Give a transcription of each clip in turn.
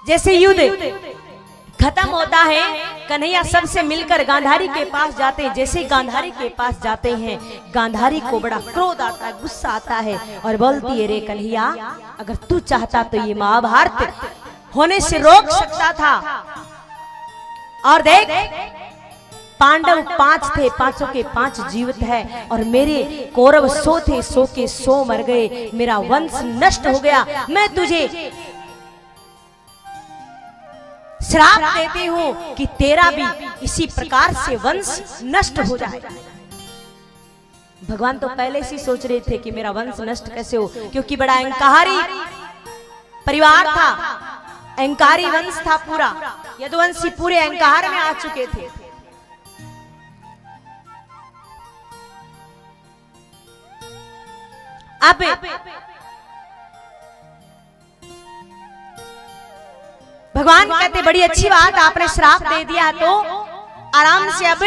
जैसे युद्ध खत्म होता है, कन्हैया सबसे मिलकर गांधारी के पास जाते हैं। जैसे गांधारी के पास जाते हैं, गांधारी को बड़ा क्रोध आता है, गुस्सा आता है और बोलती है, रे कन्हैया, अगर तू चाहता तो ये महाभारत होने से रोक सकता था। और देख, पांडव 5 थे, 5 के 5 जीवित है और मेरे कौरव 100 थे, 100 के 100 मर गए, मेरा वंश नष्ट हो गया। मैं तुझे श्राप देती हूं कि तेरा भी इसी प्रकार से वंश नष्ट हो जाए। भगवान तो पहले से सोच रहे थे कि मेरा वंश नष्ट कैसे हो, क्योंकि बड़ा अहंकारी परिवार था, अहंकारी वंश था पूरा। यदुवंशी पूरे अहंकार में आ चुके थे। अब भगवान कहते, बड़ी अच्छी बात, आपने श्राप दे दिया तो आराम से अब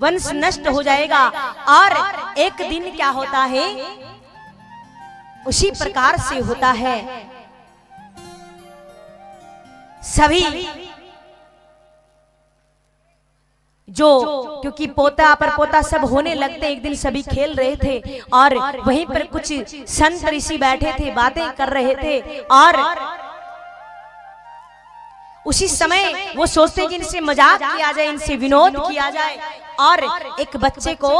वंश नष्ट हो जाएगा। और एक दिन क्या होता है, उसी प्रकार से होता है। सभी जो, क्योंकि पोता पर पोता सब होने लगते, एक दिन सभी खेल रहे थे और वहीं पर कुछ संत ऋषि बैठे थे, बातें कर रहे थे। और उसी समय वो सोचते कि इनसे मजाक किया जाए, इनसे विनोद किया जाए। और एक बच्चे को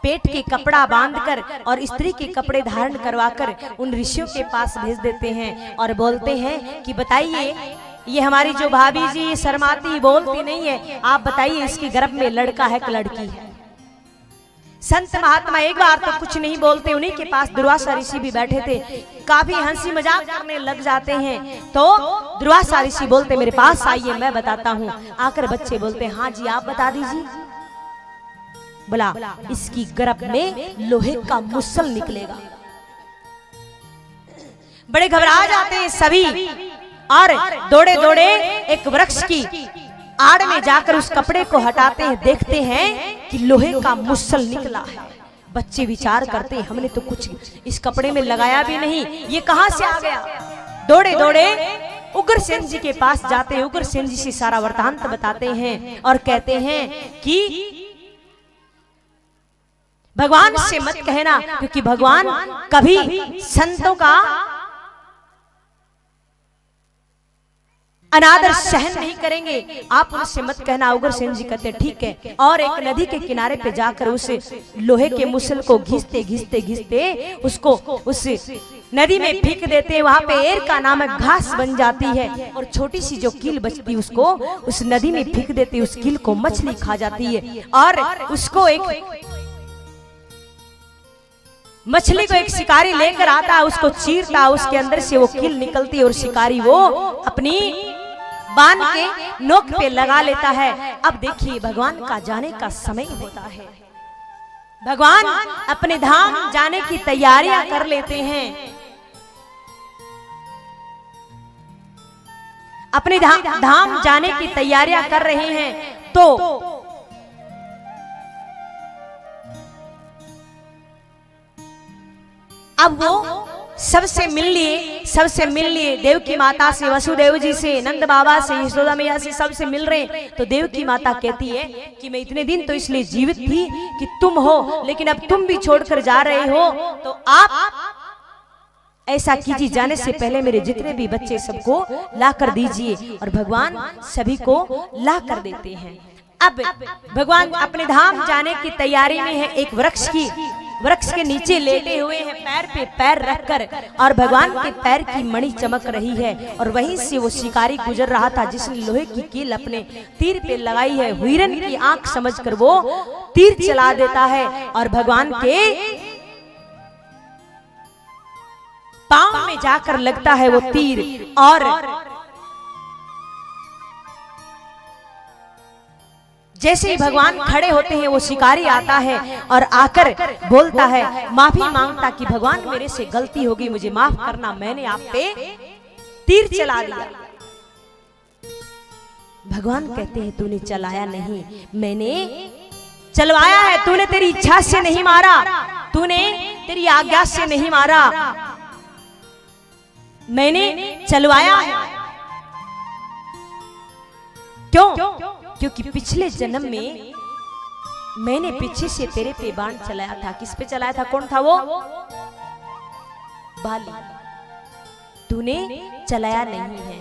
पेट के कपड़ा बांधकर और स्त्री के कपड़े धारण करवाकर उन ऋषियों के पास भेज देते हैं और बोलते हैं कि बताइए, ये हमारी जो भाभी जी ये शर्माती बोलती नहीं है, आप बताइए इसके गर्भ में लड़का है कि लड़की है। संत महात्मा एक बार तो कुछ नहीं बोलते, उन्हीं के पास दुर्वासा ऋषि भी बैठे थे, काफी हंसी मजाक करने लग जाते हैं। तो दुर्वासा ऋषि बोलते, मेरे पास आइए, मैं बताता हूँ। आकर बच्चे बोलते, हाँ जी आप बता दीजिए। बोला, इसकी गर्भ में लोहे का मुसल निकलेगा। बड़े घबरा जाते हैं सभी और दौड़े दौड़े एक वृक्ष की आड़ में जाकर उस कपड़े को हटाते हैं, देखते हैं कि लोहे का मुसल निकला है। बच्चे विचार करते हैं, हमने तो कुछ इस कपड़े में लगाया भी नहीं, ये कहां से आ गया। दौड़े दौड़े उग्रसेन जी के पास जाते हैं, उग्रसेन जी से सारा वृतांत बताते हैं और कहते हैं कि भगवान से मत कहना, क्योंकि भगवान कभी संतों का अनादर सहन नहीं करेंगे, आप उनसे मत कहना। उग्रसेन जी कहते ठीक है। और एक नदी के किनारे पे जाकर उस लोहे के मुसल को घिसते घिसते घिसते उसको उस नदी में फेंक देते हैं। वहां पे एर का नामक घास बन जाती है और छोटी सी जो कील बचती उसको उस नदी में फेंक देते, उस कील को मछली खा जाती है। और उसको एक मछली को एक शिकारी लेकर आता है, उसको चीरता, उसके अंदर से वो कील निकलती है और शिकारी वो अपनी बाण के नोक पे लगा लेता है। अब देखिए, भगवान का जाने का समय होता है। भगवान अपने धाम जाने की तैयारियां कर लेते हैं। अपने धाम जाने की तैयारियां कर रहे हैं। तो अब वो सबसे मिल लिए देवकी माता से, वसुदेव जी से, नंद बाबा से, यशोदा मैया से, सबसे मिल रहे। तो देवकी माता कहती है कि मैं इतने दिन तो इसलिए जीवित थी कि तुम हो, लेकिन अब तुम भी छोड़कर जा रहे हो, तो आप ऐसा कीजिए, जाने से पहले मेरे जितने भी बच्चे सबको ला कर दीजिए। और भगवान सभी को ला कर देते हैं। अब भगवान अपने धाम जाने की तैयारी में है। एक वृक्ष के नीचे लेटे हुए हैं, पैर पे पैर रखकर, और भगवान के पैर की मणि चमक रही है। और वहीं से वो शिकारी गुजर रहा था जिसने लोहे की कील अपने तीर पे लगाई है। हिरन की आंख समझकर वो तीर चला देता है और भगवान के पांव में जाकर लगता है वो तीर। और जैसे ही भगवान खड़े होते हैं, वो शिकारी आता है और आकर बोलता है, माफी मांगता कि भगवान मेरे से गलती होगी, मुझे माफ करना, मैंने आप पे तीर चला दिया। भगवान कहते हैं, तूने चलाया नहीं, मैंने चलवाया है। तूने तेरी इच्छा से नहीं मारा, तूने तेरी आज्ञा से नहीं मारा। मैंने चलवाया है। क्यों? क्योंकि पिछले जन्म में मैंने पीछे से तेरे पे बाण चलाया था। किस पे चलाया था? कौन था वो? बाली। तूने चलाया नहीं है।